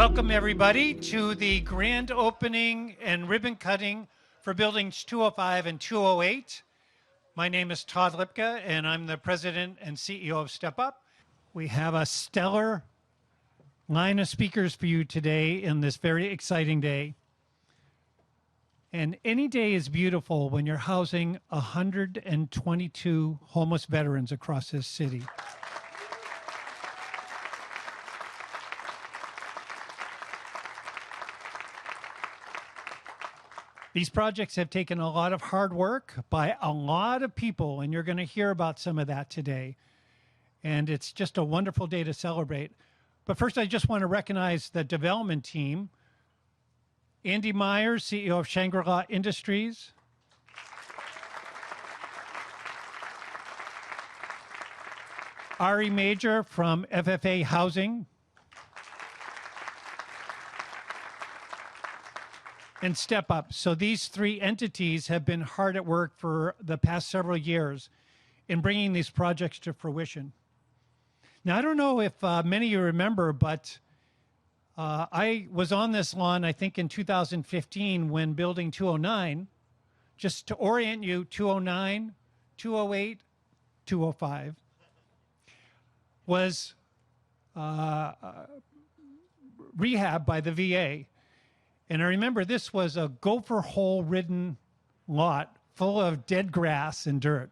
Welcome everybody to the grand opening and ribbon cutting for buildings 205 and 208. My name is Todd Lipka and I'm the president and CEO of Step Up. We have a stellar line of speakers for you today in this very exciting day. And any day is beautiful when you're housing 122 homeless veterans across this city. These projects have taken a lot of hard work by a lot of people, and you're going to hear about some of that today. And it's just a wonderful day to celebrate. But first, I just want to recognize the development team. Andy Myers, CEO of Shangri-La Industries. Ari Major from FFA Housing. And Step Up. So these three entities have been hard at work for the past several years in bringing these projects to fruition. Now, I don't know if many of you remember, but I was on this lawn, I think in 2015 when building 209, just to orient you, 209, 208, 205 was rehab by the VA. And I remember this was a gopher hole-ridden lot full of dead grass and dirt.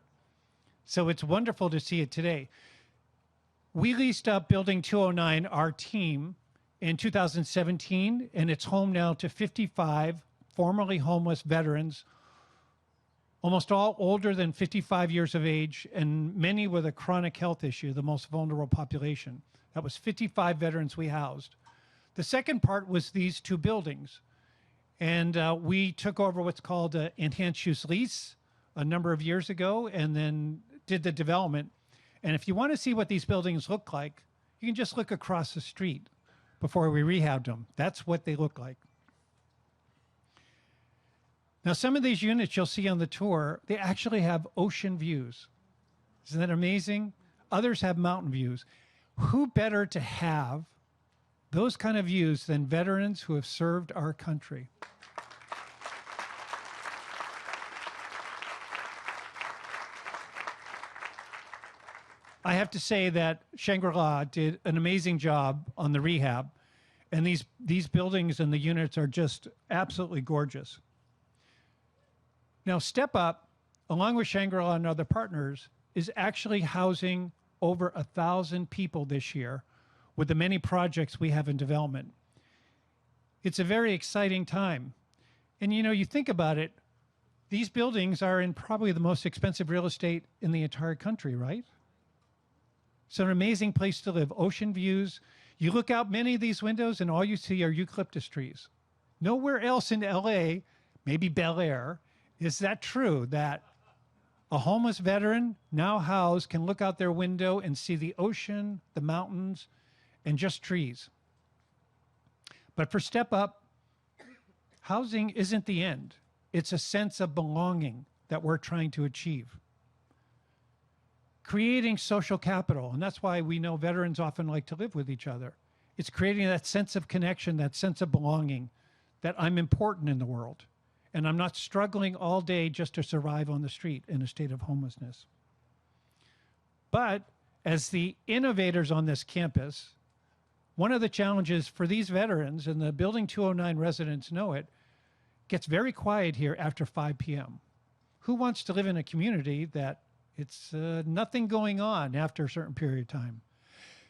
So it's wonderful to see it today. We leased up Building 209, our team, in 2017, and it's home now to 55 formerly homeless veterans, almost all older than 55 years of age, and many with a chronic health issue, the most vulnerable population. That was 55 veterans we housed. The second part was these two buildings. And we took over what's called an enhanced use lease a number of years ago and then did the development. And if you want to see what these buildings look like, you can just look across the street before we rehabbed them. That's what they look like. Now, some of these units you'll see on the tour, they actually have ocean views. Isn't that amazing? Others have mountain views. Who better to have those kind of views than veterans who have served our country? I have to say that Shangri-La did an amazing job on the rehab, and these buildings and the units are just absolutely gorgeous. Now, Step Up, along with Shangri-La and other partners, is actually housing over 1,000 people this year with the many projects we have in development. It's a very exciting time. And you know, you think about it, these buildings are in probably the most expensive real estate in the entire country, right? It's an amazing place to live. Ocean views. You look out many of these windows and all you see are eucalyptus trees. Nowhere else in LA, maybe Bel Air, is that true that a homeless veteran now housed can look out their window and see the ocean, the mountains, and just trees. But for Step Up, housing isn't the end. It's a sense of belonging that we're trying to achieve. Creating social capital, and that's why we know veterans often like to live with each other. It's creating that sense of connection, that sense of belonging, that I'm important in the world, and I'm not struggling all day just to survive on the street in a state of homelessness. But as the innovators on this campus, one of the challenges for these veterans, and the Building 209 residents know it, gets very quiet here after 5 p.m. Who wants to live in a community that it's nothing going on after a certain period of time?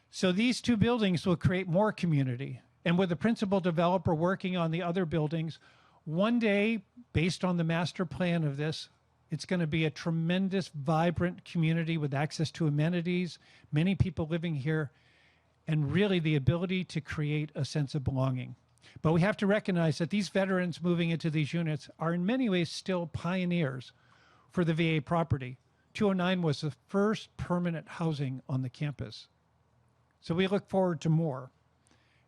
So these two buildings will create more community. And with the principal developer working on the other buildings, one day, based on the master plan of this, it's going to be a tremendous, vibrant community with access to amenities, many people living here, and really the ability to create a sense of belonging. But we have to recognize that these veterans moving into these units are in many ways still pioneers for the VA property. 209 was the first permanent housing on the campus. So we look forward to more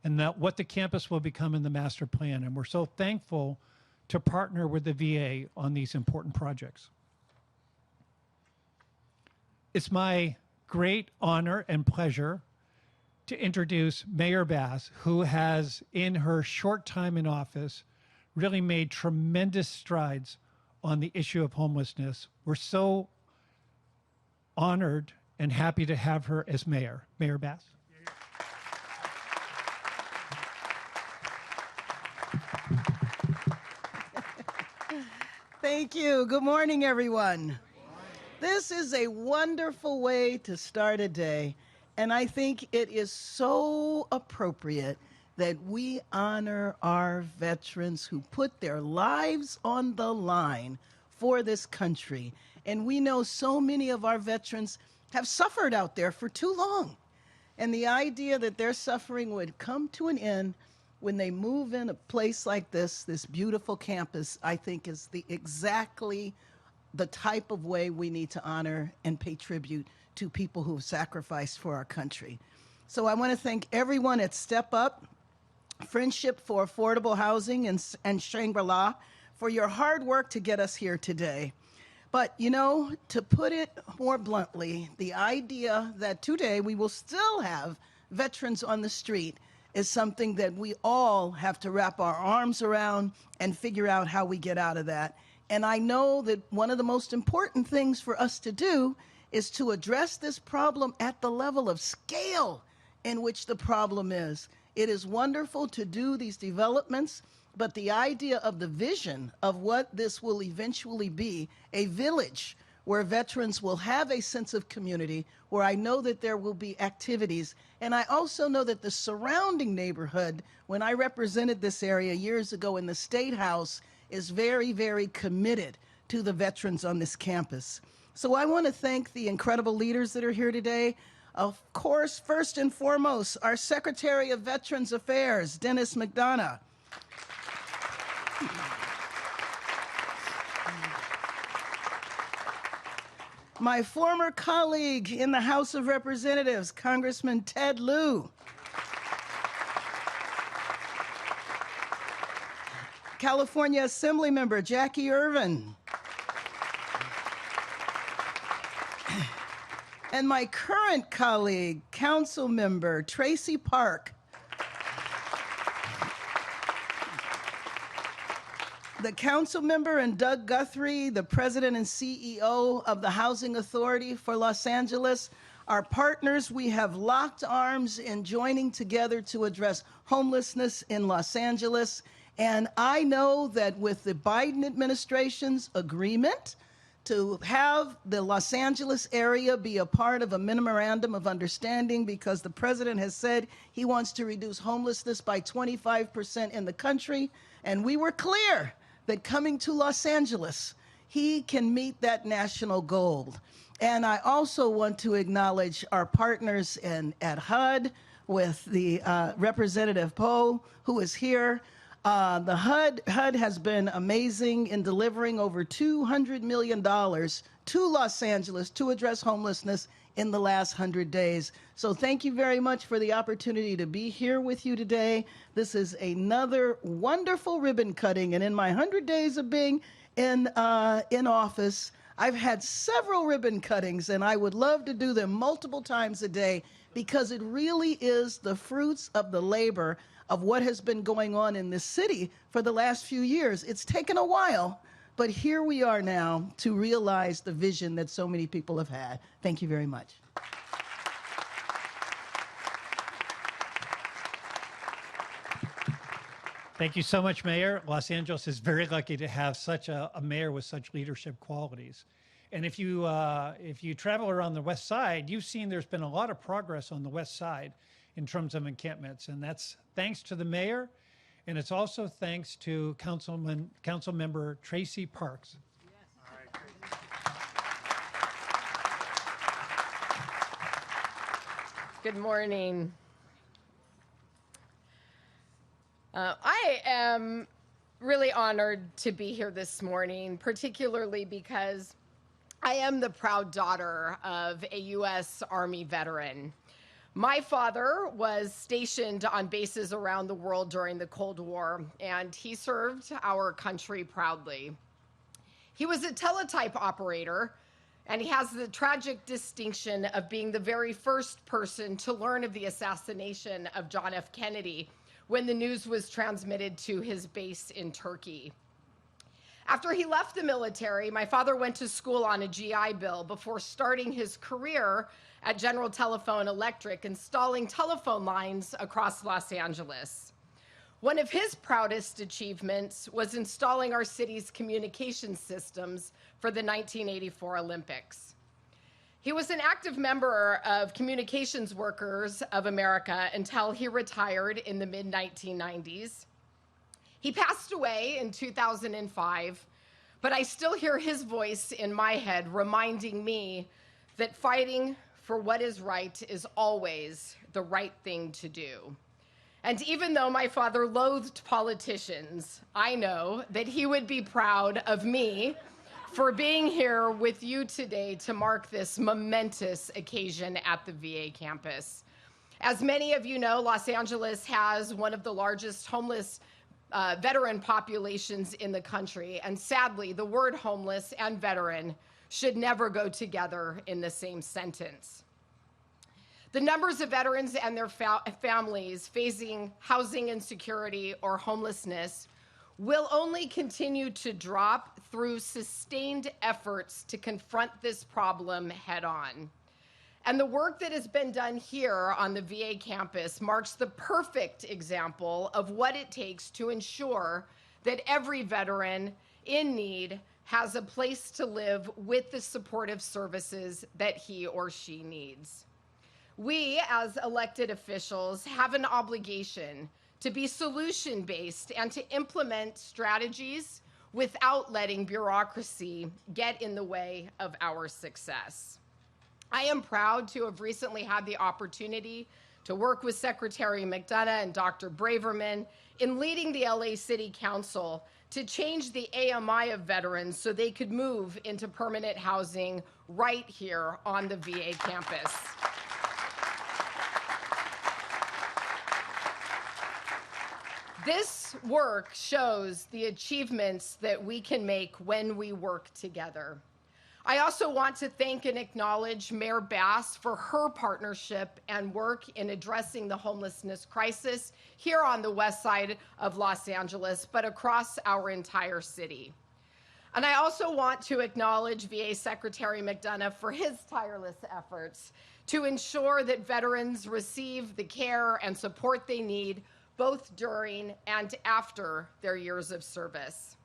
and that what the campus will become in the master plan. And we're so thankful to partner with the VA on these important projects. It's my great honor and pleasure to introduce Mayor Bass, who has, in her short time in office, really made tremendous strides on the issue of homelessness. We're so honored and happy to have her as mayor. Mayor Bass. Thank you. Good morning, everyone. This is a wonderful way to start a day, and I think it is so appropriate that we honor our veterans who put their lives on the line for this country. And we know so many of our veterans have suffered out there for too long. And the idea that their suffering would come to an end when they move in a place like this beautiful campus, I think is exactly the type of way we need to honor and pay tribute to people who have sacrificed for our country. So I want to thank everyone at Step Up, Friendship for Affordable Housing, and Shangri-La for your hard work to get us here today. But, you know, to put it more bluntly, the idea that today we will still have veterans on the street is something that we all have to wrap our arms around and figure out how we get out of that. And I know that one of the most important things for us to do is to address this problem at the level of scale in which the problem is. It is wonderful to do these developments, but the idea of the vision of what this will eventually be, a village where veterans will have a sense of community, where I know that there will be activities. And I also know that the surrounding neighborhood, when I represented this area years ago in the State House, is very, very committed to the veterans on this campus. So I want to thank the incredible leaders that are here today. Of course, first and foremost, our Secretary of Veterans Affairs, Dennis McDonough. My former colleague in the House of Representatives, Congressman Ted Lieu. California Assembly Member Jackie Irvin. And my current colleague, Council Member Tracy Park. The council member and Doug Guthrie, the president and CEO of the Housing Authority for Los Angeles, are partners. We have locked arms in joining together to address homelessness in Los Angeles. And I know that with the Biden administration's agreement to have the Los Angeles area be a part of a memorandum of understanding, because the president has said he wants to reduce homelessness by 25% in the country, and we were clear that coming to Los Angeles, he can meet that national goal. And I also want to acknowledge our partners at HUD with the Representative Poe, who is here. The HUD has been amazing in delivering over $200 million to Los Angeles to address homelessness in the last 100 days. So thank you very much for the opportunity to be here with you today. This is another wonderful ribbon cutting, and in my 100 days of being in office, I've had several ribbon cuttings, and I would love to do them multiple times a day, because it really is the fruits of the labor of what has been going on in this city for the last few years. It's taken a while, but here we are now to realize the vision that so many people have had. Thank you very much. Thank you so much, Mayor. Los Angeles is very lucky to have such a mayor with such leadership qualities. And if you travel around the West Side, you've seen there's been a lot of progress on the West Side in terms of encampments, and that's thanks to the mayor, and it's also thanks to Council Member Tracy Parks. Yes. All right, great. Good morning. I am really honored to be here this morning, particularly because I am the proud daughter of a U.S. Army veteran. My father was stationed on bases around the world during the Cold War, and he served our country proudly. He was a teletype operator, and he has the tragic distinction of being the very first person to learn of the assassination of John F. Kennedy when the news was transmitted to his base in Turkey. After he left the military, my father went to school on a GI Bill before starting his career at General Telephone Electric, installing telephone lines across Los Angeles. One of his proudest achievements was installing our city's communication systems for the 1984 Olympics. He was an active member of Communications Workers of America until he retired in the mid-1990s. He passed away in 2005, but I still hear his voice in my head reminding me that fighting for what is right is always the right thing to do. And even though my father loathed politicians, I know that he would be proud of me for being here with you today to mark this momentous occasion at the VA campus. As many of you know, Los Angeles has one of the largest homeless veteran populations in the country, and sadly, the word homeless and veteran should never go together in the same sentence. The numbers of veterans and their families facing housing insecurity or homelessness will only continue to drop through sustained efforts to confront this problem head on. And the work that has been done here on the VA campus marks the perfect example of what it takes to ensure that every veteran in need has a place to live with the supportive services that he or she needs. We, as elected officials, have an obligation to be solution-based and to implement strategies without letting bureaucracy get in the way of our success. I am proud to have recently had the opportunity to work with Secretary McDonough and Dr. Braverman in leading the LA City Council to change the AMI of veterans so they could move into permanent housing right here on the VA campus. This work shows the achievements that we can make when we work together. I also want to thank and acknowledge Mayor Bass for her partnership and work in addressing the homelessness crisis here on the west side of Los Angeles, but across our entire city. And I also want to acknowledge VA Secretary McDonough for his tireless efforts to ensure that veterans receive the care and support they need both during and after their years of service.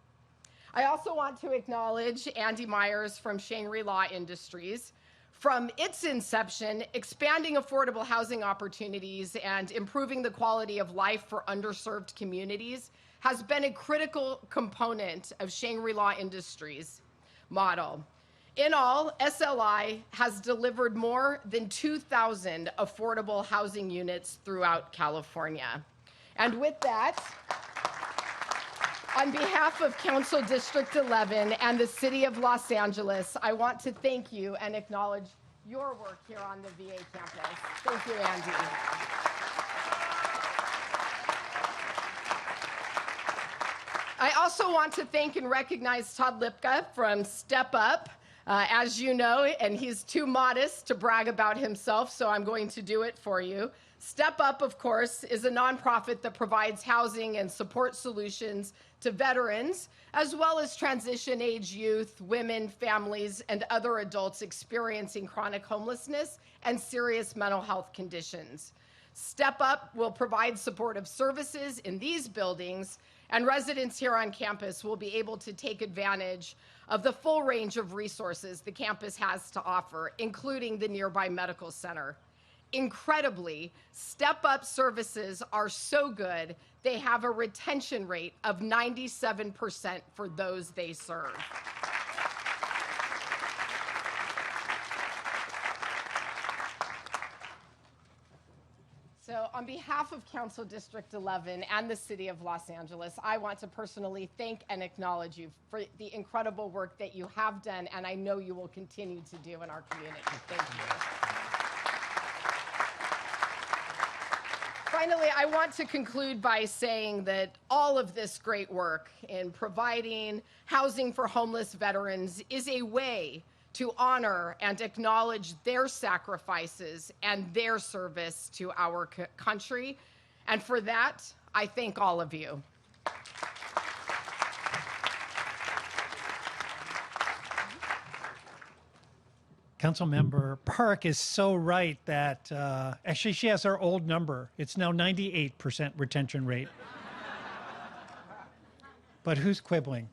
I also want to acknowledge Andy Myers from Shangri-La Industries. From its inception, expanding affordable housing opportunities and improving the quality of life for underserved communities has been a critical component of Shangri-La Industries' model. In all, SLI has delivered more than 2,000 affordable housing units throughout California. And with that, on behalf of Council District 11 and the City of Los Angeles, I want to thank you and acknowledge your work here on the VA campus. Thank you, Andy. I also want to thank and recognize Todd Lipka from Step Up. As you know, and he's too modest to brag about himself, so I'm going to do it for you. Step Up, of course, is a nonprofit that provides housing and support solutions to veterans, as well as transition-age youth, women, families, and other adults experiencing chronic homelessness and serious mental health conditions. Step Up will provide supportive services in these buildings, and residents here on campus will be able to take advantage of the full range of resources the campus has to offer, including the nearby medical center. Incredibly, Step Up services are so good, they have a retention rate of 97% for those they serve. So on behalf of Council District 11 and the City of Los Angeles, I want to personally thank and acknowledge you for the incredible work that you have done, and I know you will continue to do in our community. Thank you. Finally, I want to conclude by saying that all of this great work in providing housing for homeless veterans is a way to honor and acknowledge their sacrifices and their service to our country. And for that, I thank all of you. Councilmember Park is so right that actually she has our old number. It's now 98% retention rate. But who's quibbling?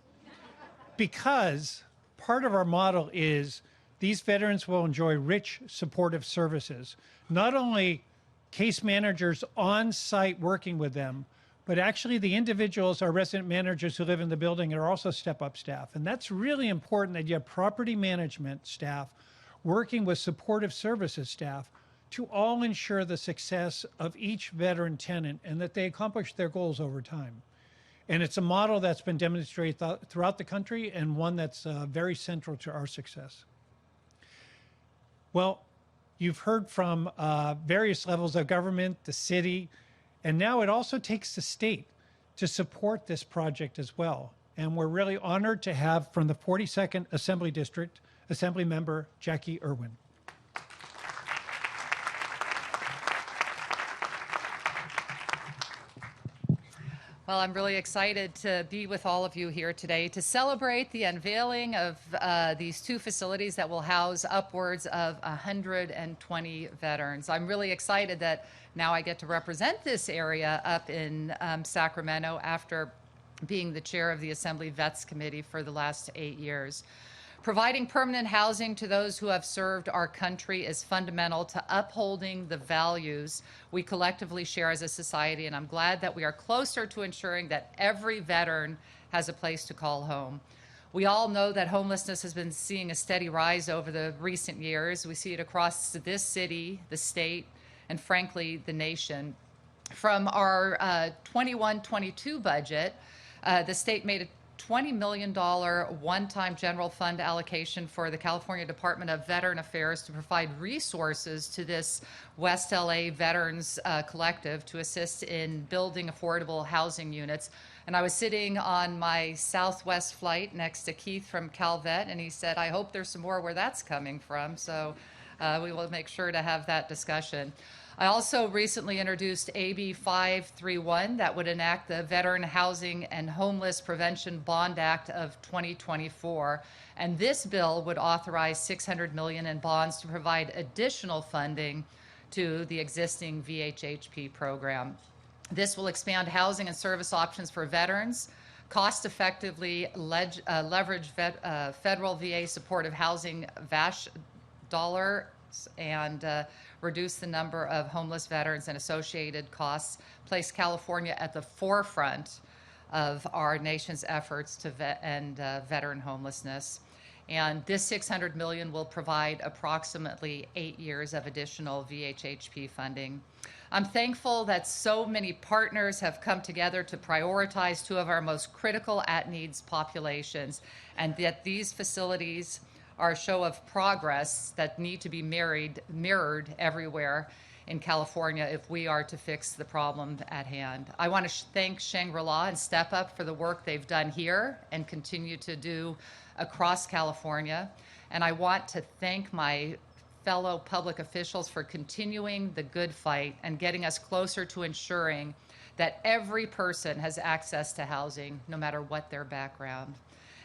Because part of our model is these veterans will enjoy rich supportive services, not only case managers on site working with them, but actually the individuals, our resident managers who live in the building are also step-up staff. And that's really important that you have property management staff working with supportive services staff to all ensure the success of each veteran tenant and that they accomplish their goals over time. And it's a model that's been demonstrated throughout the country and one that's very central to our success. Well, you've heard from various levels of government, the city, and now it also takes the state to support this project as well. And we're really honored to have from the 42nd Assembly District, Assembly Member Jackie Irwin. Well, I'm really excited to be with all of you here today to celebrate the unveiling of these two facilities that will house upwards of 120 veterans. I'm really excited that now I get to represent this area up in Sacramento after being the chair of the Assembly Vets Committee for the last 8 years. Providing permanent housing to those who have served our country is fundamental to upholding the values we collectively share as a society, and I'm glad that we are closer to ensuring that every veteran has a place to call home. We all know that homelessness has been seeing a steady rise over the recent years. We see it across this city, the state, and frankly, the nation. From our 21-22 budget, the state made a $20 million one-time general fund allocation for the California Department of Veteran Affairs to provide resources to this West LA Veterans Collective to assist in building affordable housing units. And I was sitting on my Southwest flight next to Keith from CalVet, and he said, I hope there's some more where that's coming from. So we will make sure to have that discussion. I also recently introduced AB 531 that would enact the Veteran Housing and Homeless Prevention Bond Act of 2024. And this bill would authorize $600 million in bonds to provide additional funding to the existing VHHP program. This will expand housing and service options for veterans, cost-effectively leverage federal VA supportive housing VASH dollars, and reduce the number of homeless veterans and associated costs, place California at the forefront of our nation's efforts to end veteran homelessness. And this $600 million will provide approximately 8 years of additional VHHP funding. I'm thankful that so many partners have come together to prioritize two of our most critical at-needs populations, and that these facilities are a show of progress that need to be mirrored everywhere in California if we are to fix the problem at hand. I want to thank Shangri-La and Step Up for the work they've done here and continue to do across California. And I want to thank my fellow public officials for continuing the good fight and getting us closer to ensuring that every person has access to housing, no matter what their background.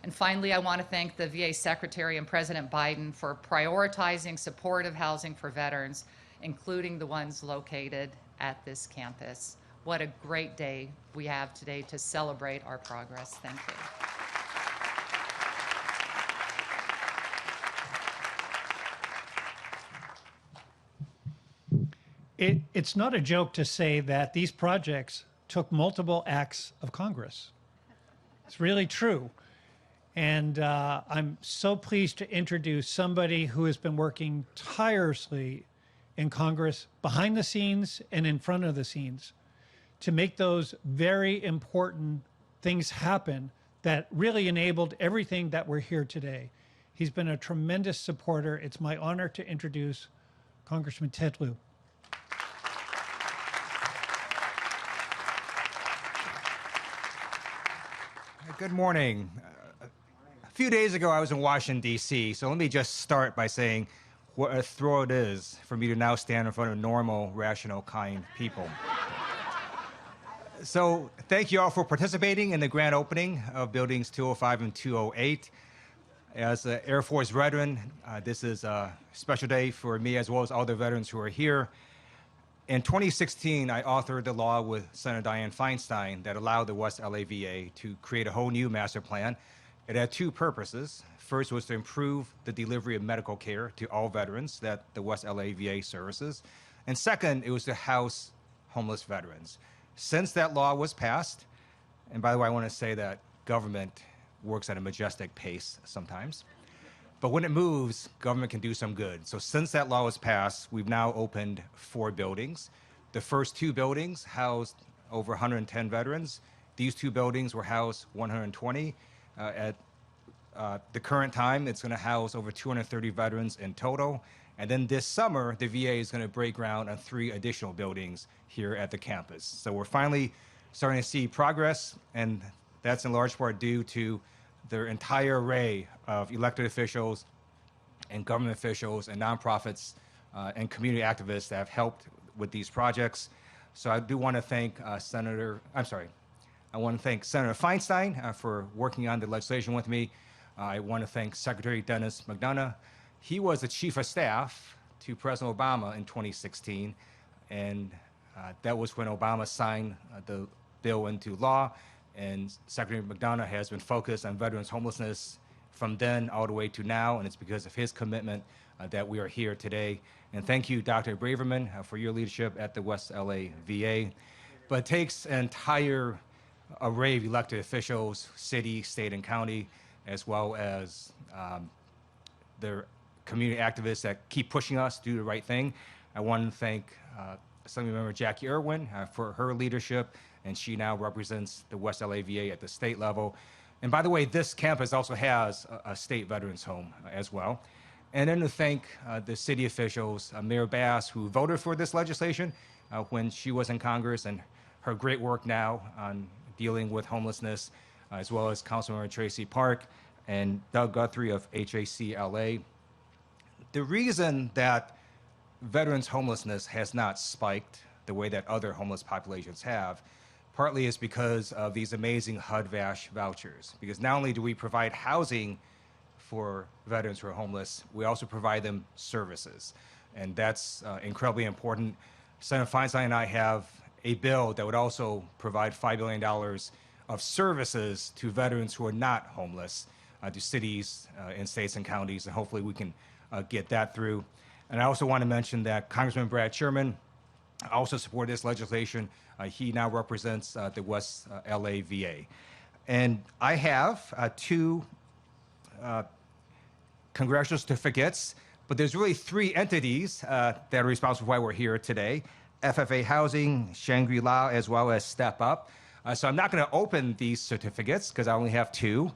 And finally, I want to thank the VA Secretary and President Biden for prioritizing supportive housing for veterans, including the ones located at this campus. What a great day we have today to celebrate our progress. Thank you. It's not a joke to say that these projects took multiple acts of Congress. It's really true. And I'm so pleased to introduce somebody who has been working tirelessly in Congress, behind the scenes and in front of the scenes, to make those very important things happen that really enabled everything that we're here today. He's been a tremendous supporter. It's my honor to introduce Congressman Ted Lieu. Good morning. few days ago, I was in Washington, D.C., so let me just start by saying what a thrill it is for me to now stand in front of normal, rational, kind people. So thank you all for participating in the grand opening of buildings 205 and 208. As an Air Force veteran, this is a special day for me as well as all the veterans who are here. In 2016, I authored the law with Senator Dianne Feinstein that allowed the West LA VA to create a whole new master plan. It had two purposes. First was to improve the delivery of medical care to all veterans that the West LA VA services. And second, it was to house homeless veterans. Since that law was passed, and by the way, I want to say that government works at a majestic pace sometimes, but when it moves, government can do some good. So since that law was passed, we've now opened 4 buildings. The first 2 buildings housed over 110 veterans. These 2 buildings will house 120. At the current time, it's going to house over 230 veterans in total. And then this summer, the VA is going to break ground on 3 additional buildings here at the campus. So we're finally starting to see progress, and that's in large part due to their entire array of elected officials and government officials and nonprofits and community activists that have helped with these projects. So I do want to thank Senator Feinstein for working on the legislation with me. I want to thank Secretary Dennis McDonough. He was the chief of staff to President Obama in 2016, and that was when Obama signed the bill into law, and Secretary McDonough has been focused on veterans homelessness from then all the way to now, and it's because of his commitment that we are here today. And thank you, Dr. Braverman, for your leadership at the West LA VA. But it takes an entire array of elected officials, city, state, and county, as well as their community activists that keep pushing us to do the right thing. I want to thank Assembly Member Jackie Irwin for her leadership, and she now represents the West LA VA at the state level. And by the way, this campus also has a state veterans home as well. And then to thank the city officials, Mayor Bass, who voted for this legislation when she was in Congress, and her great work now on dealing with homelessness, as well as Councilmember Tracy Park and Doug Guthrie of HAC LA. The reason that veterans homelessness has not spiked the way that other homeless populations have, partly is because of these amazing HUD-VASH vouchers. Because not only do we provide housing for veterans who are homeless, we also provide them services. And that's incredibly important. Senator Feinstein and I have a bill that would also provide $5 billion of services to veterans who are not homeless, to cities and states and counties, and hopefully we can get that through. And I also want to mention that Congressman Brad Sherman also supported this legislation. He now represents the West LA VA. And I have 2 congressional certificates, but there's really 3 entities that are responsible for why we're here today: FFA Housing, Shangri-La, as well as Step Up. So I'm not going to open these certificates because I only have 2.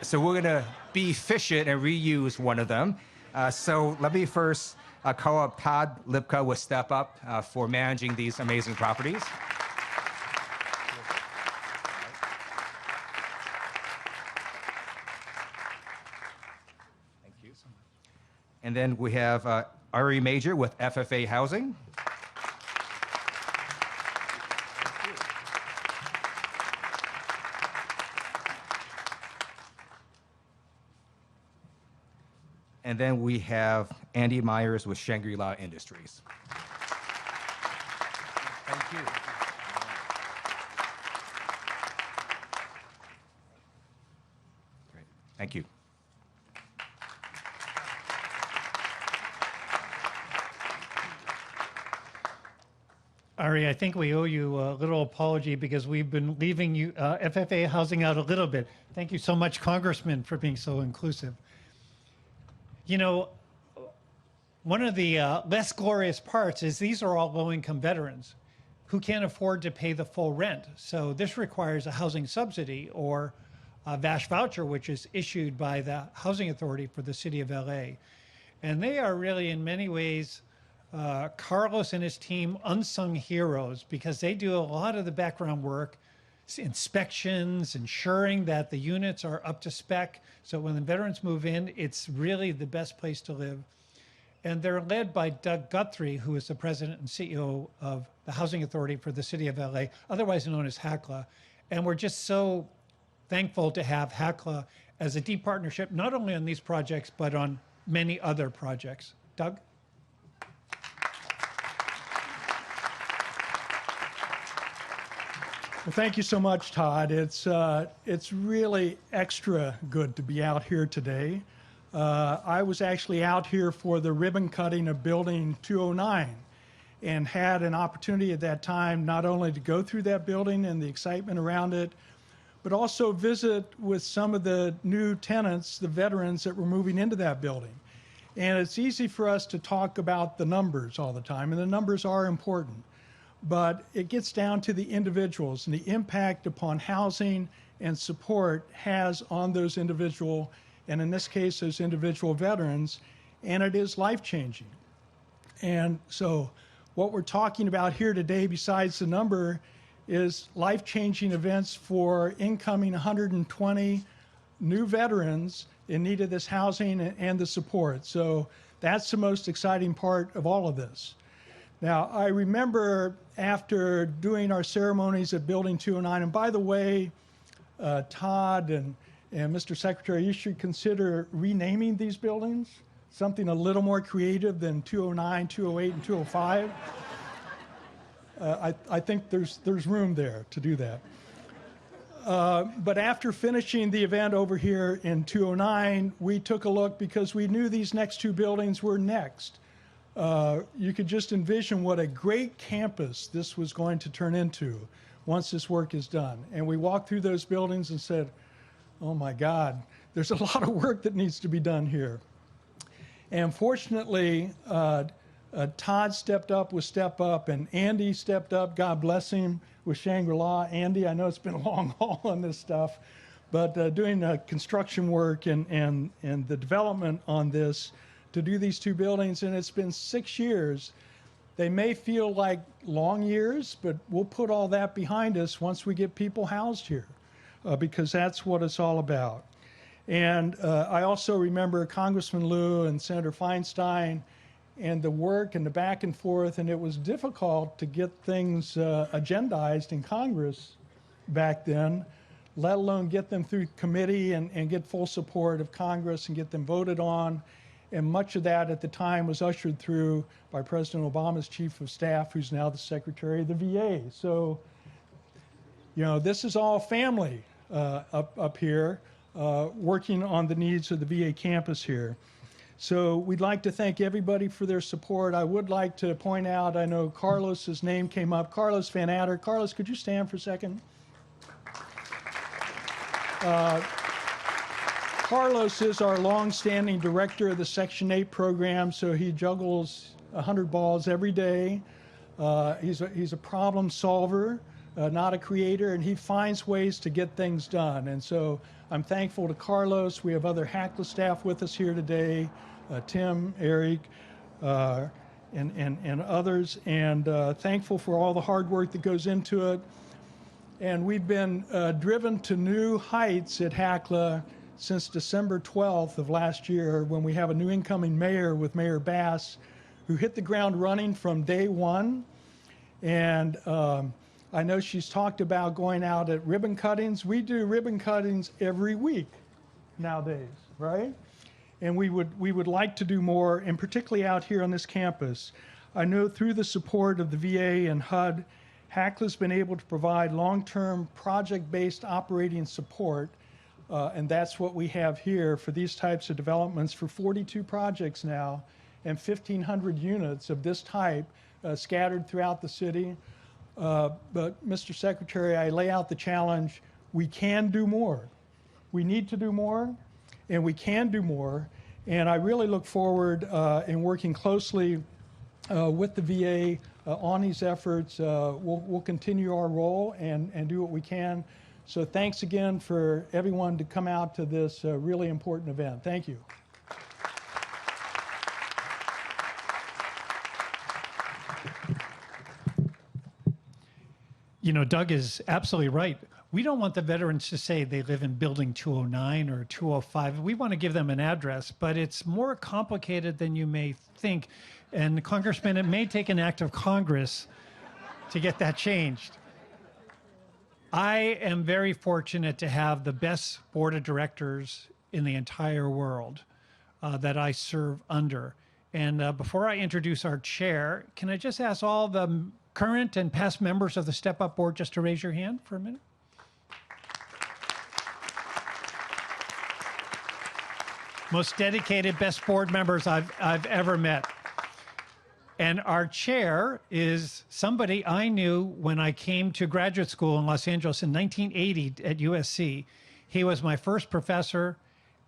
So we're going to be efficient and reuse one of them. So let me first call up Todd Lipka with Step Up for managing these amazing properties. Thank you. And then we have Ari Major with FFA Housing. And then we have Andy Myers with Shangri-La Industries. Thank you. Great. Thank you. Ari, I think we owe you a little apology because we've been leaving you FFA housing out a little bit. Thank you so much, Congressman, for being so inclusive. You know, one of the less glorious parts is these are all low-income veterans who can't afford to pay the full rent. So this requires a housing subsidy or a VASH voucher, which is issued by the Housing Authority for the City of LA. And they are really, in many ways, Carlos and his team, unsung heroes, because they do a lot of the background work inspections, ensuring that the units are up to spec. So when the veterans move in, it's really the best place to live. And they're led by Doug Guthrie, who is the president and CEO of the Housing Authority for the City of LA, otherwise known as HACLA. And we're just so thankful to have HACLA as a deep partnership, not only on these projects, but on many other projects. Doug? Well, thank you so much, Todd. It's really extra good to be out here today. I was actually out here for the ribbon cutting of Building 209 and had an opportunity at that time not only to go through that building and the excitement around it, but also visit with some of the new tenants, the veterans that were moving into that building. And it's easy for us to talk about the numbers all the time, and the numbers are important. But it gets down to the individuals and the impact upon housing and support has on those individual, and in this case, those individual veterans, and it is life-changing. And so what we're talking about here today, besides the number, is life-changing events for incoming 120 new veterans in need of this housing and the support. So that's the most exciting part of all of this. Now, I remember after doing our ceremonies at Building 209, and by the way, Todd and Mr. Secretary, you should consider renaming these buildings, something a little more creative than 209, 208, and 205. I think there's room there to do that. But after finishing the event over here in 209, we took a look because we knew these next two buildings were next. You could just envision what a great campus this was going to turn into once this work is done. And we walked through those buildings and said, oh my God, there's a lot of work that needs to be done here. And fortunately, Todd stepped up with Step Up, and Andy stepped up, God bless him, with Shangri-La. Andy, I know it's been a long haul on this stuff, but doing construction work and the development on this to do these two buildings, and it's been 6 years. They may feel like long years, but we'll put all that behind us once we get people housed here, because that's what it's all about. And I also remember Congressman Liu and Senator Feinstein and the work and the back and forth, and it was difficult to get things agendized in Congress back then, let alone get them through committee and get full support of Congress and get them voted on. And much of that at the time was ushered through by President Obama's chief of staff, who's now the Secretary of the VA. So, you know, this is all family up here, working on the needs of the VA campus here. So we'd like to thank everybody for their support. I would like to point out, I know Carlos's name came up, Carlos Van Adder. Carlos, could you stand for a second? Carlos is our long-standing director of the Section 8 program, so he juggles 100 balls every day. He's a problem solver, not a creator, and he finds ways to get things done. And so I'm thankful to Carlos. We have other HACLA staff with us here today, Tim, Eric, and others, and thankful for all the hard work that goes into it. And we've been driven to new heights at HACLA since December 12th of last year, when we have a new incoming mayor with Mayor Bass, who hit the ground running from day one. And I know she's talked about going out at ribbon cuttings. We do ribbon cuttings every week nowadays, right? And we would like to do more, and particularly out here on this campus. I know through the support of the VA and HUD, HACLA's been able to provide long-term project-based operating support, and that's what we have here for these types of developments for 42 projects now and 1,500 units of this type scattered throughout the city. But Mr. Secretary, I lay out the challenge. We can do more. We need to do more, and we can do more. And I really look forward in working closely with the VA on these efforts. We'll continue our role and do what we can. So thanks again for everyone to come out to this really important event. Thank you. You know, Doug is absolutely right. We don't want the veterans to say they live in building 209 or 205. We want to give them an address, but it's more complicated than you may think. And Congressman, it may take an act of Congress to get that changed. I am very fortunate to have the best board of directors in the entire world that I serve under. And before I introduce our chair, can I just ask all the current and past members of the Step Up board just to raise your hand for a minute? Most dedicated, best board members I've ever met. And our chair is somebody I knew when I came to graduate school in Los Angeles in 1980 at USC. He was my first professor,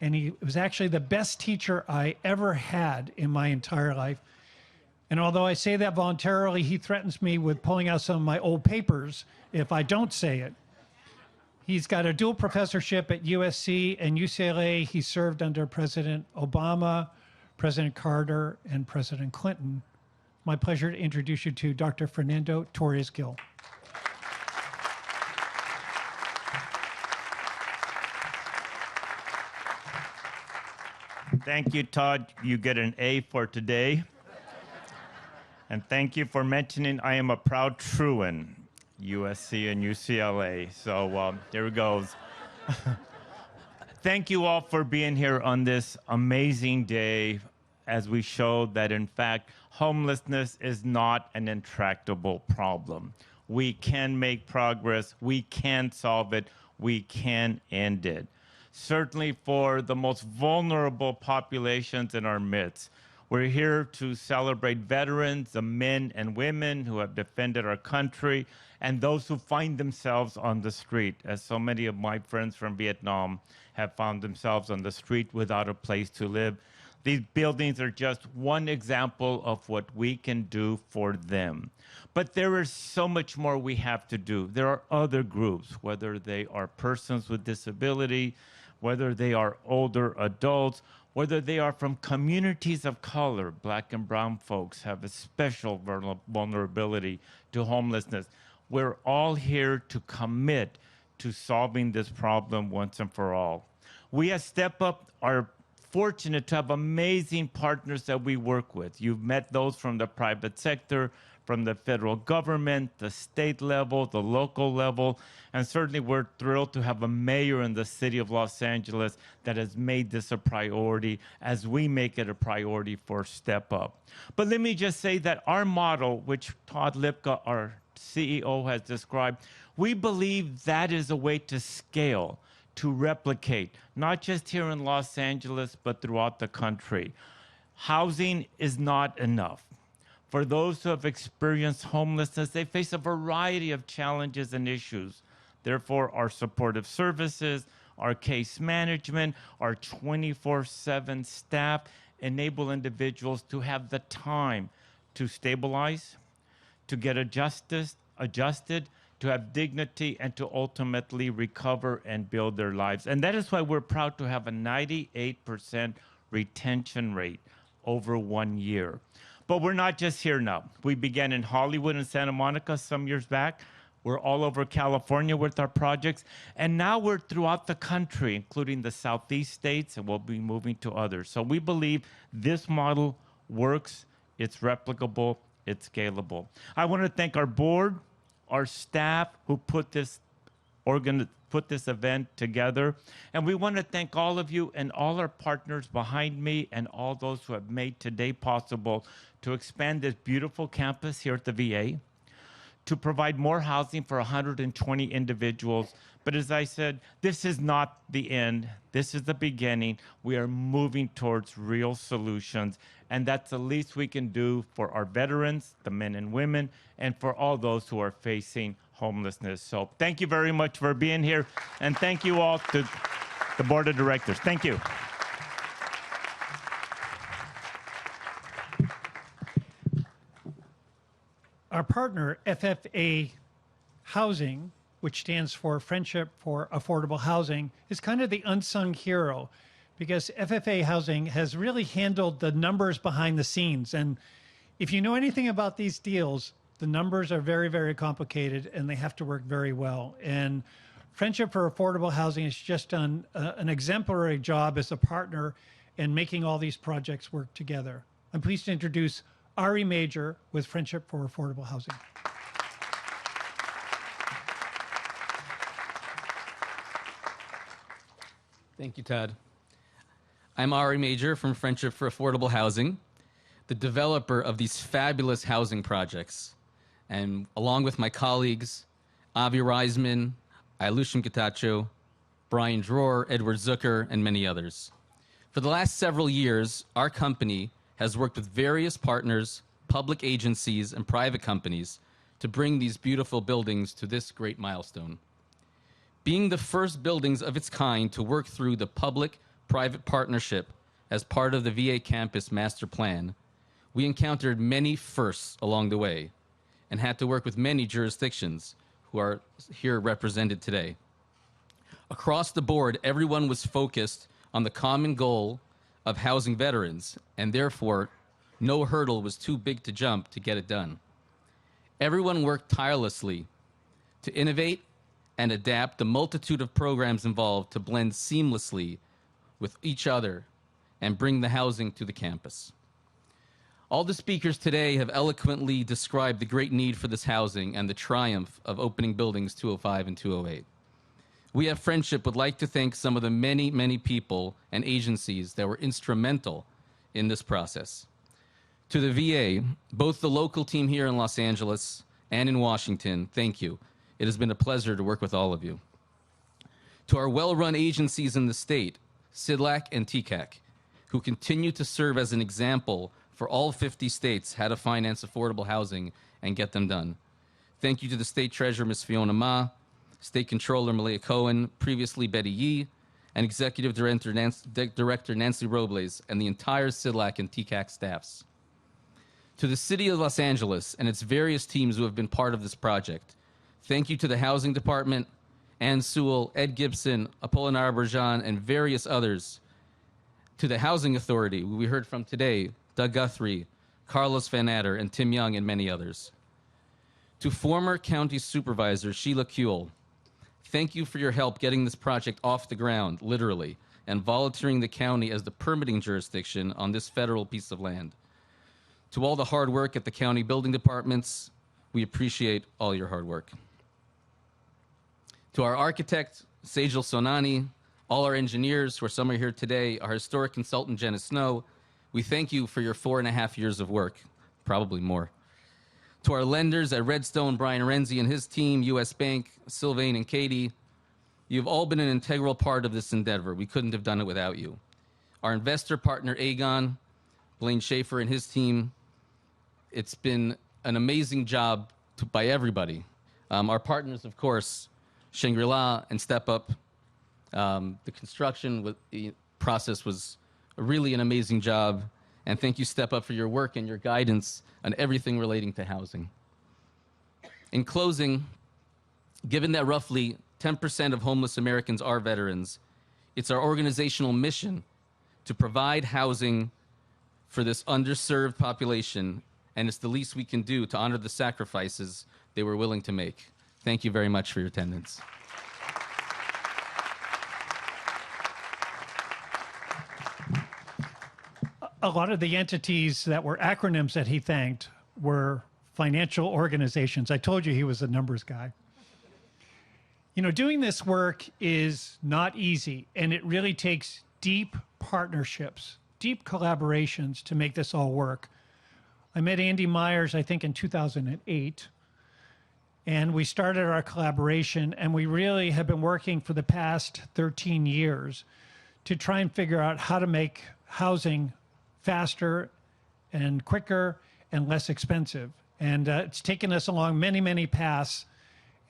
and he was actually the best teacher I ever had in my entire life. And although I say that voluntarily, he threatens me with pulling out some of my old papers if I don't say it. He's got a dual professorship at USC and UCLA. He served under President Obama, President Carter, and President Clinton. My pleasure to introduce you to Dr. Fernando Torres-Gil. Thank you, Todd. You get an A for today. And thank you for mentioning I am a proud truant, USC and UCLA. So there it goes. Thank you all for being here on this amazing day as we showed that, in fact, homelessness is not an intractable problem. We can make progress. We can solve it. We can end it. Certainly for the most vulnerable populations in our midst. We're here to celebrate veterans, the men and women who have defended our country, and those who find themselves on the street, as so many of my friends from Vietnam have found themselves on the street without a place to live. These buildings are just one example of what we can do for them. But there is so much more we have to do. There are other groups, whether they are persons with disability, whether they are older adults, whether they are from communities of color. Black and brown folks have a special vulnerability to homelessness. We're all here to commit to solving this problem once and for all. We at Step Up are fortunate to have amazing partners that we work with. You've met those from the private sector, from the federal government, the state level, the local level, and certainly we're thrilled to have a mayor in the city of Los Angeles that has made this a priority as we make it a priority for Step Up. But let me just say that our model, which Todd Lipka, our CEO, has described, we believe that is a way to scale, to replicate, not just here in Los Angeles, but throughout the country. Housing is not enough. For those who have experienced homelessness, they face a variety of challenges and issues. Therefore, our supportive services, our case management, our 24/7 staff enable individuals to have the time to stabilize, to get adjusted, to have dignity, and to ultimately recover and build their lives. And that is why we're proud to have a 98% retention rate over 1 year. But we're not just here now. We began in Hollywood and Santa Monica some years back. We're all over California with our projects. And now we're throughout the country, including the Southeast states, and we'll be moving to others. So we believe this model works, it's replicable, it's scalable. I want to thank our board, our staff who put this event together. And we want to thank all of you and all our partners behind me and all those who have made today possible to expand this beautiful campus here at the VA, to provide more housing for 120 individuals. But as I said, this is not the end. This is the beginning. We are moving towards real solutions. And that's the least we can do for our veterans, the men and women, and for all those who are facing homelessness. So thank you very much for being here. And thank you all to the board of directors. Thank you. Our partner, FFA Housing, which stands for Friendship for Affordable Housing, is kind of the unsung hero because FFA Housing has really handled the numbers behind the scenes. And if you know anything about these deals, the numbers are very, very complicated and they have to work very well. And Friendship for Affordable Housing has just done an exemplary job as a partner in making all these projects work together. I'm pleased to introduce Ari Major with Friendship for Affordable Housing. Thank you, Todd. I'm Ari Major from Friendship for Affordable Housing, the developer of these fabulous housing projects. And along with my colleagues, Avi Reisman, Ilushin Getachew, Brian Dror, Edward Zucker, and many others. For the last several years, our company has worked with various partners, public agencies, and private companies to bring these beautiful buildings to this great milestone. Being the first buildings of its kind to work through the public-private partnership as part of the VA campus master plan, we encountered many firsts along the way and had to work with many jurisdictions who are here represented today. Across the board, everyone was focused on the common goal of housing veterans, and therefore, no hurdle was too big to jump to get it done. Everyone worked tirelessly to innovate and adapt the multitude of programs involved to blend seamlessly with each other and bring the housing to the campus. All the speakers today have eloquently described the great need for this housing and the triumph of opening buildings 205 and 208. We at Friendship would like to thank some of the many, many people and agencies that were instrumental in this process. To the VA, both the local team here in Los Angeles and in Washington, thank you. It has been a pleasure to work with all of you. To our well-run agencies in the state, CIDLAC and TCAC, who continue to serve as an example for all 50 states how to finance affordable housing and get them done. Thank you to the State Treasurer, Ms. Fiona Ma, State Controller, Malia Cohen, previously Betty Yee, and Executive Director Nancy Robles, and the entire CIDLAC and TCAC staffs. To the City of Los Angeles and its various teams who have been part of this project, thank you to the Housing Department, Ann Sewell, Ed Gibson, Apolinar Berjan, and various others. To the Housing Authority, who we heard from today, Doug Guthrie, Carlos Van Adder, and Tim Young, and many others. To former County Supervisor Sheila Kuehl, thank you for your help getting this project off the ground, literally, and volunteering the county as the permitting jurisdiction on this federal piece of land. To all the hard work at the county building departments, we appreciate all your hard work. To our architect, Sejal Sonani, all our engineers, who are some are here today, our historic consultant, Jenna Snow, we thank you for your 4.5 years of work, probably more. To our lenders at Redstone, Brian Renzi and his team, U.S. Bank, Sylvain and Katie, you've all been an integral part of this endeavor. We couldn't have done it without you. Our investor partner, Aegon, Blaine Schaefer and his team, it's been an amazing job by everybody. Our partners, of course, Shangri-La and Step Up. The construction process was really an amazing job. And thank you, Step Up, for your work and your guidance on everything relating to housing. In closing, given that roughly 10% of homeless Americans are veterans, it's our organizational mission to provide housing for this underserved population, and it's the least we can do to honor the sacrifices they were willing to make. Thank you very much for your attendance. A lot of the entities that were acronyms that he thanked were financial organizations. I told you he was a numbers guy. You know, doing this work is not easy, and it really takes deep partnerships, deep collaborations to make this all work. I met Andy Myers, I think, in 2008, and we started our collaboration, and we really have been working for the past 13 years to try and figure out how to make housing faster and quicker and less expensive. And it's taken us along many, many paths.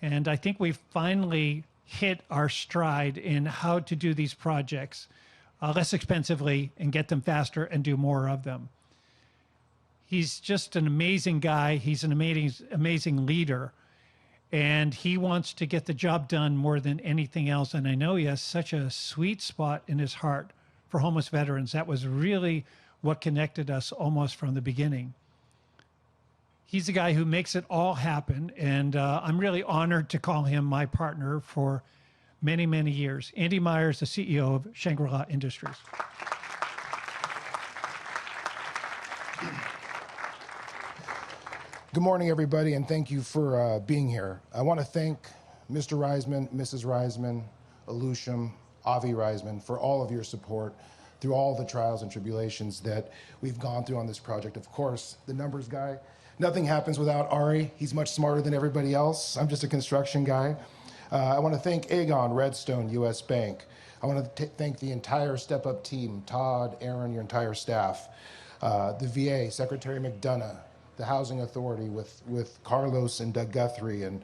And I think we've finally hit our stride in how to do these projects less expensively and get them faster and do more of them. He's just an amazing guy. He's an amazing leader. And he wants to get the job done more than anything else. And I know he has such a sweet spot in his heart for homeless veterans. That was really what connected us almost from the beginning. He's the guy who makes it all happen, and I'm really honored to call him my partner for many, many years. Andy Myers, the CEO of Shangri-La Industries. Good morning, everybody, and thank you for being here. I want to thank Mr. Reisman, Mrs. Reisman, Alusham, Avi Reisman for all of your support through all the trials and tribulations that we've gone through on this project. Of course, the numbers guy, nothing happens without Ari. He's much smarter than everybody else. I'm just a construction guy. I want to thank Aegon, Redstone, US Bank. I want to thank the entire Step Up team, Todd, Aaron, your entire staff, the VA, Secretary McDonough, the Housing Authority with Carlos and Doug Guthrie, and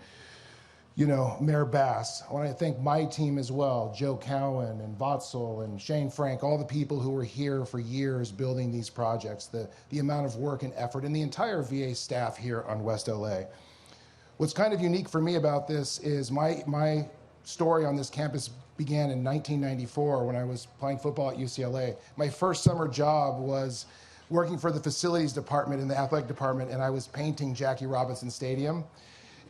Mayor Bass. I want to thank my team as well, Joe Cowan and Votzel and Shane Frank, all the people who were here for years building these projects, the amount of work and effort, and the entire VA staff here on West LA. What's kind of unique for me about this is my story on this campus began in 1994 when I was playing football at UCLA. My first summer job was working for the facilities department in the athletic department, and I was painting Jackie Robinson Stadium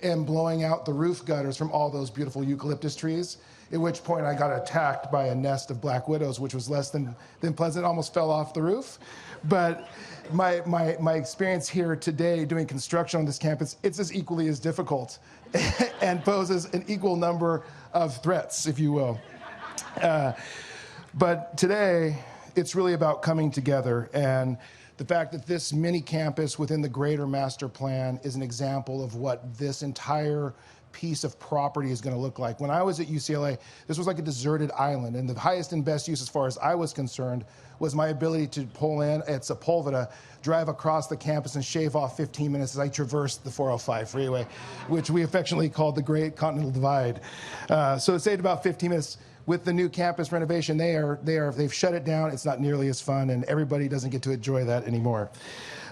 and blowing out the roof gutters from all those beautiful eucalyptus trees, at which point I got attacked by a nest of black widows, which was less than pleasant, almost fell off the roof. But my experience here today doing construction on this campus, it's as equally as difficult and poses an equal number of threats, if you will. But today, it's really about coming together, and the fact that this mini campus within the greater master plan is an example of what this entire piece of property is going to look like. When I was at UCLA, this was like a deserted island, and the highest and best use as far as I was concerned was my ability to pull in at Sepulveda, drive across the campus and shave off 15 minutes as I traversed the 405 freeway, which we affectionately called the Great Continental Divide. So it saved about 15 minutes. With the new campus renovation, they've shut it down. It's not nearly as fun, and everybody doesn't get to enjoy that anymore.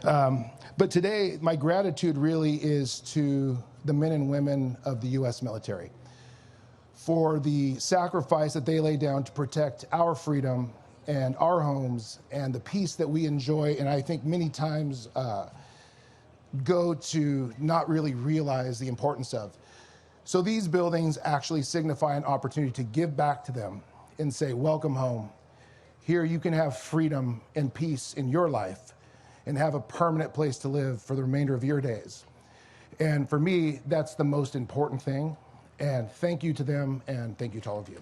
But today, my gratitude really is to the men and women of the U.S. military for the sacrifice that they lay down to protect our freedom and our homes and the peace that we enjoy, and I think many times go to not really realize the importance of. So these buildings actually signify an opportunity to give back to them and say, welcome home. Here you can have freedom and peace in your life and have a permanent place to live for the remainder of your days. And for me, that's the most important thing. And thank you to them, and thank you to all of you.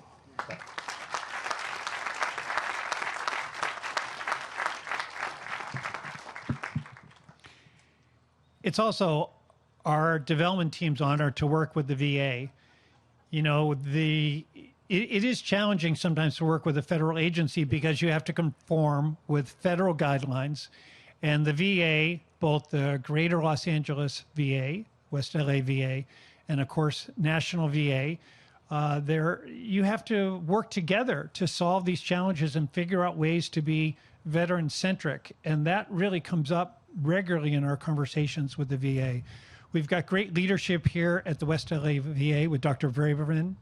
It's also our development team's honor to work with the VA. It is challenging sometimes to work with a federal agency because you have to conform with federal guidelines. And the VA, both the Greater Los Angeles VA, West LA VA, and of course, National VA, you have to work together to solve these challenges and figure out ways to be veteran-centric. And that really comes up regularly in our conversations with the VA. We've got great leadership here at the West LA VA with Dr. Vraven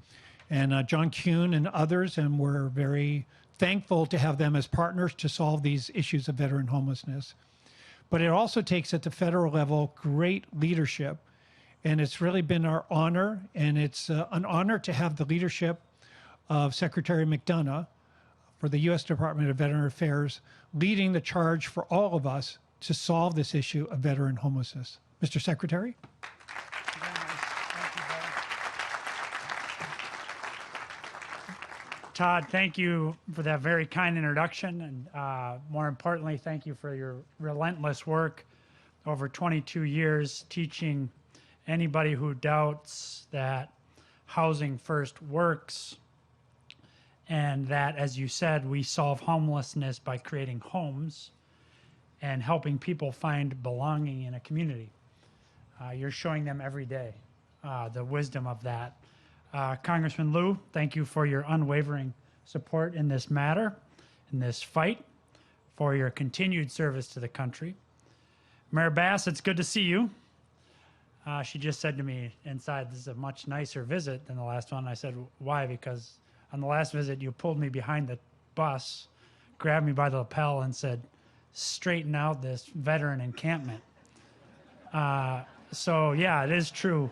and John Kuhn and others, and we're very thankful to have them as partners to solve these issues of veteran homelessness. But it also takes at the federal level great leadership, and it's really been our honor, and it's an honor to have the leadership of Secretary McDonough for the U.S. Department of Veteran Affairs leading the charge for all of us to solve this issue of veteran homelessness. Mr. Secretary. Todd, thank you for that very kind introduction. And more importantly, thank you for your relentless work over 22 years teaching anybody who doubts that housing first works and that, as you said, we solve homelessness by creating homes and helping people find belonging in a community. You're showing them every day the wisdom of that. Congressman Liu, thank you for your unwavering support in this matter, in this fight, for your continued service to the country. Mayor Bass, it's good to see you. She just said to me inside, this is a much nicer visit than the last one. I said, why? Because on the last visit, you pulled me behind the bus, grabbed me by the lapel and said, straighten out this veteran encampment. So yeah, it is true.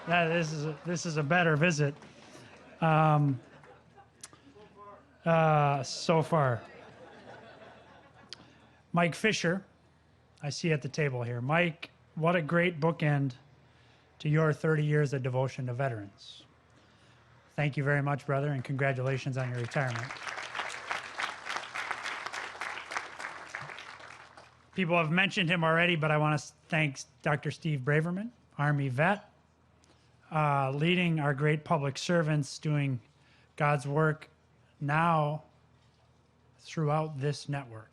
This is a better visit. So far. Mike Fisher, I see at the table here. Mike, what a great bookend to your 30 years of devotion to veterans. Thank you very much, brother, and congratulations on your retirement. People have mentioned him already, but I want to thank Dr. Steve Braverman, Army vet, leading our great public servants, doing God's work now throughout this network.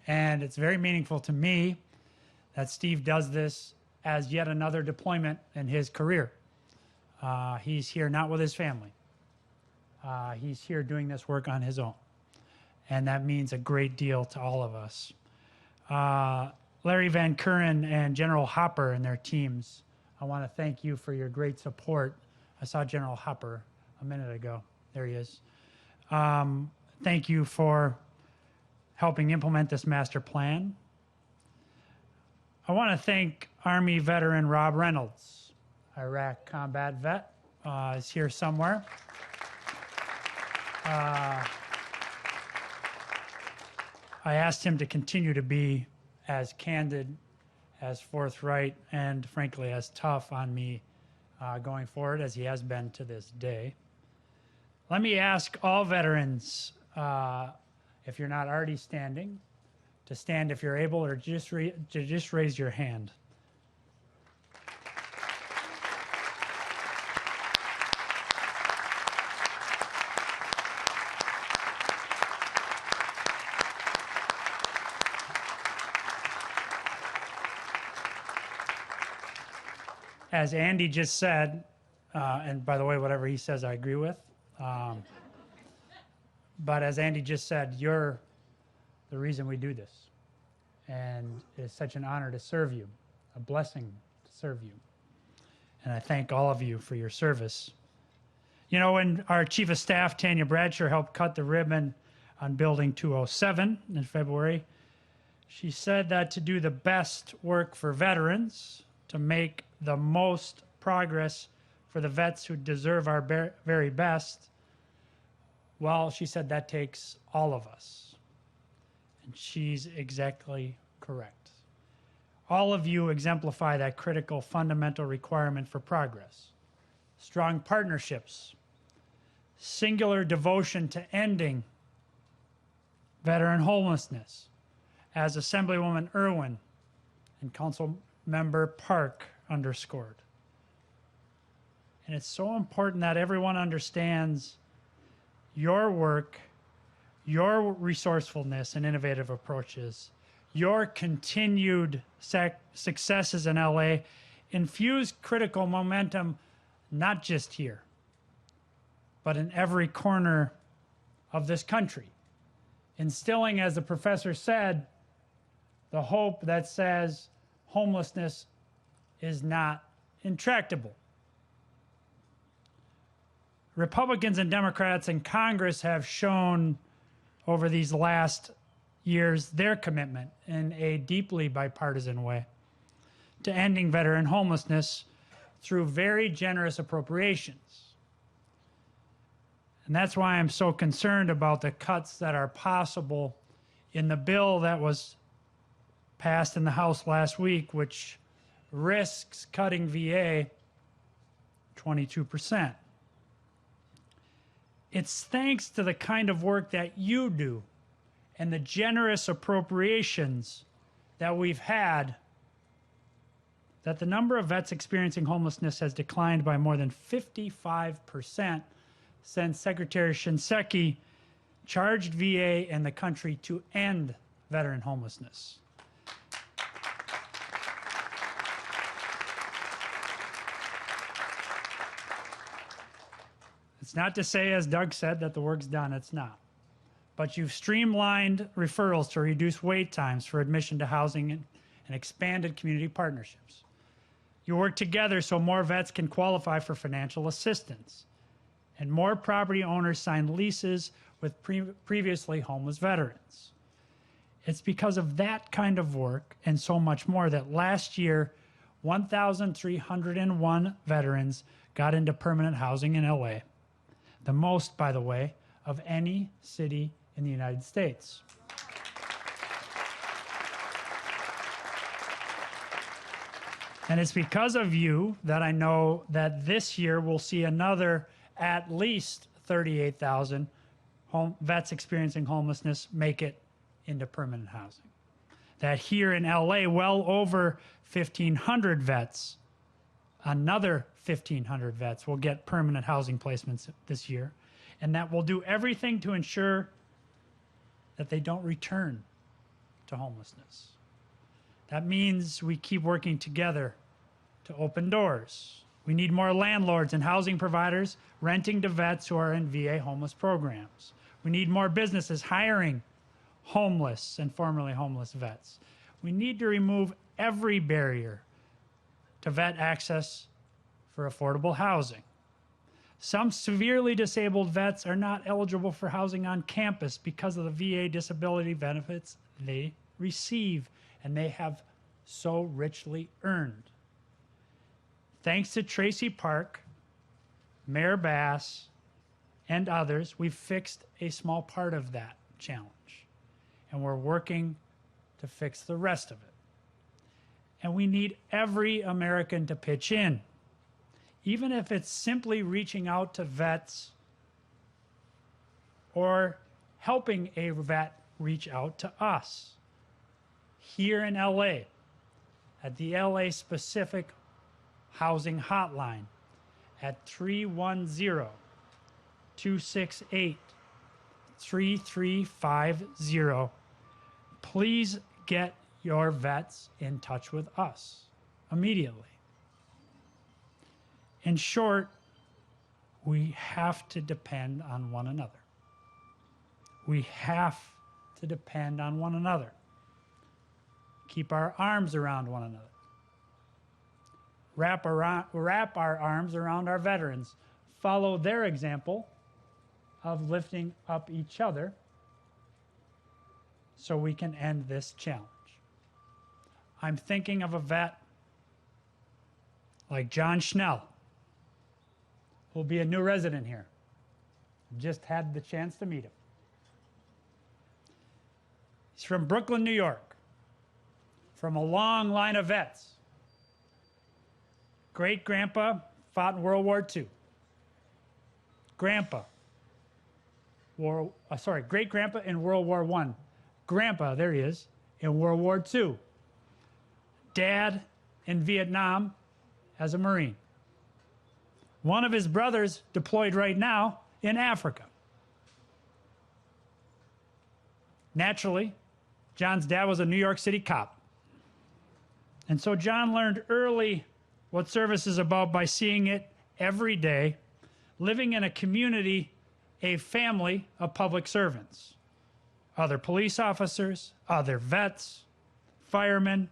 And it's very meaningful to me that Steve does this as yet another deployment in his career. He's here not with his family. He's here doing this work on his own. And that means a great deal to all of us. Larry Van Kuren and General Hopper and their teams, I want to thank you for your great support. I saw General Hopper a minute ago. There he is. Thank you for helping implement this master plan. I want to thank Army veteran Rob Reynolds, Iraq combat vet, is here somewhere. I asked him to continue to be as candid, as forthright, and frankly as tough on me going forward as he has been to this day. Let me ask all veterans, if you're not already standing, to stand if you're able, or just raise your hand. As Andy just said, and by the way, whatever he says, I agree with. But as Andy just said, you're the reason we do this. And it's such an honor to serve you, a blessing to serve you. And I thank all of you for your service. You know, when our Chief of Staff, Tanya Bradshaw, helped cut the ribbon on Building 207 in February, she said that to do the best work for veterans, to make the most progress for the vets who deserve our very best, well, she said that takes all of us. And she's exactly correct. All of you exemplify that critical fundamental requirement for progress. Strong partnerships, singular devotion to ending veteran homelessness, as Assemblywoman Irwin and Council Member Park underscored. And it's so important that everyone understands your work, your resourcefulness and innovative approaches, your continued successes in LA infuse critical momentum, not just here, but in every corner of this country, instilling, as the professor said, the hope that says homelessness is not intractable. Republicans and Democrats in Congress have shown over these last years their commitment in a deeply bipartisan way to ending veteran homelessness through very generous appropriations. And that's why I'm so concerned about the cuts that are possible in the bill that was passed in the House last week, which risks cutting VA 22%. It's thanks to the kind of work that you do and the generous appropriations that we've had that the number of vets experiencing homelessness has declined by more than 55% since Secretary Shinseki charged VA and the country to end veteran homelessness. It's not to say, as Doug said, that the work's done. It's not. But you've streamlined referrals to reduce wait times for admission to housing and expanded community partnerships. You work together so more vets can qualify for financial assistance, and more property owners sign leases with previously homeless veterans. It's because of that kind of work and so much more that last year, 1,301 veterans got into permanent housing in LA. The most, by the way, of any city in the United States. And it's because of you that I know that this year we'll see another at least 38,000 vets experiencing homelessness make it into permanent housing. That here in LA, well over 1,500 vets, another 1,500 vets will get permanent housing placements this year. And that will do everything to ensure that they don't return to homelessness. That means we keep working together to open doors. We need more landlords and housing providers renting to vets who are in VA homeless programs. We need more businesses hiring homeless and formerly homeless vets. We need to remove every barrier to vet access for affordable housing. Some severely disabled vets are not eligible for housing on campus because of the VA disability benefits they receive, and they have so richly earned. Thanks to Tracy Park, Mayor Bass, and others, we've fixed a small part of that challenge, and we're working to fix the rest of it. And we need every American to pitch in, even if it's simply reaching out to vets or helping a vet reach out to us. Here in LA, at the LA Specific Housing Hotline at 310-268-3350. Please get your vets in touch with us immediately. In short, we have to depend on one another. We have to depend on one another. Keep our arms around one another. Wrap our arms around our veterans. Follow their example of lifting up each other so we can end this challenge. I'm thinking of a vet like John Schnell, who'll be a new resident here. Just had the chance to meet him. He's from Brooklyn, New York, from a long line of vets. Great-grandpa fought in World War II. Great-grandpa in World War I. Grandpa, there he is, in World War II. Dad in Vietnam as a Marine. One of his brothers deployed right now in Africa. Naturally, John's dad was a New York City cop. And so John learned early what service is about by seeing it every day, living in a community, a family of public servants. Other police officers, other vets, firemen,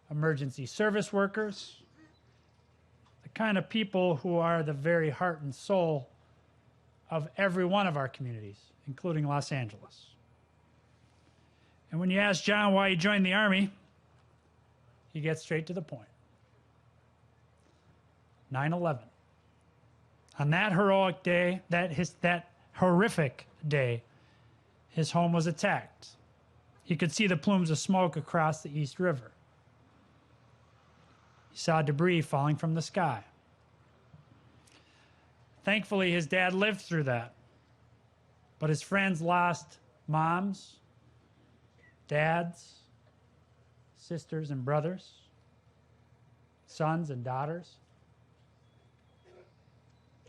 emergency service workers, the kind of people who are the very heart and soul of every one of our communities, including Los Angeles. And when you ask John why he joined the Army, he gets straight to the point. 9/11. On that heroic day, that horrific day, his home was attacked. He could see the plumes of smoke across the East River. He saw debris falling from the sky. Thankfully, his dad lived through that. But his friends lost moms, dads, sisters and brothers, sons and daughters.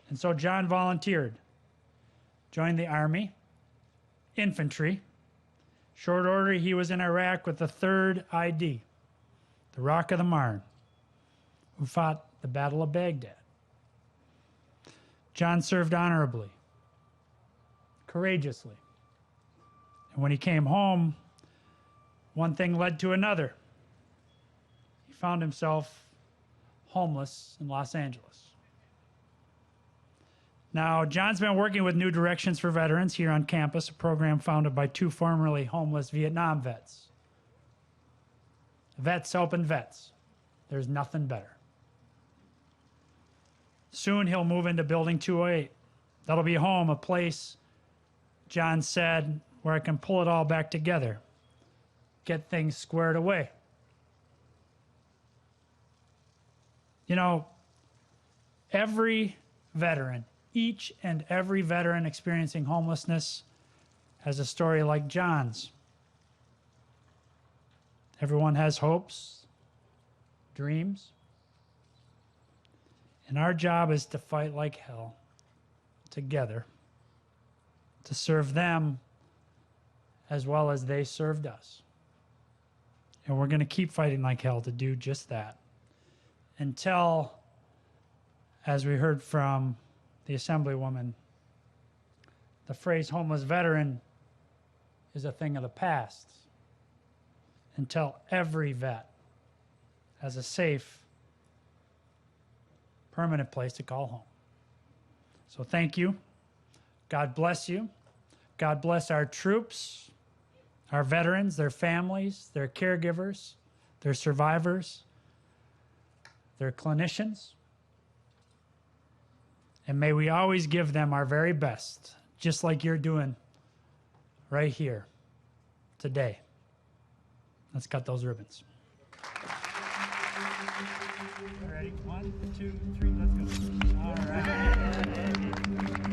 And so John volunteered, joined the Army, infantry. Short order, he was in Iraq with the 3rd ID, the Rock of the Marne, who fought the Battle of Baghdad. John served honorably, courageously. And when he came home, one thing led to another. He found himself homeless in Los Angeles. Now, John's been working with New Directions for Veterans here on campus, a program founded by 2 formerly homeless Vietnam vets. Vets helping vets. There's nothing better. Soon he'll move into Building 208, That'll be home, a place, John said, where I can pull it all back together, get things squared away. You know, every veteran, each and every veteran experiencing homelessness has a story like John's. Everyone has hopes, dreams, and our job is to fight like hell together to serve them as well as they served us. And we're going to keep fighting like hell to do just that until, as we heard from the Assemblywoman, the phrase homeless veteran is a thing of the past, until every vet has a safe, permanent place to call home. So thank you. God bless you. God bless our troops, our veterans, their families, their caregivers, their survivors, their clinicians. And may we always give them our very best, just like you're doing right here today. Let's cut those ribbons. Ready? 1, 2, 3, let's go. All right.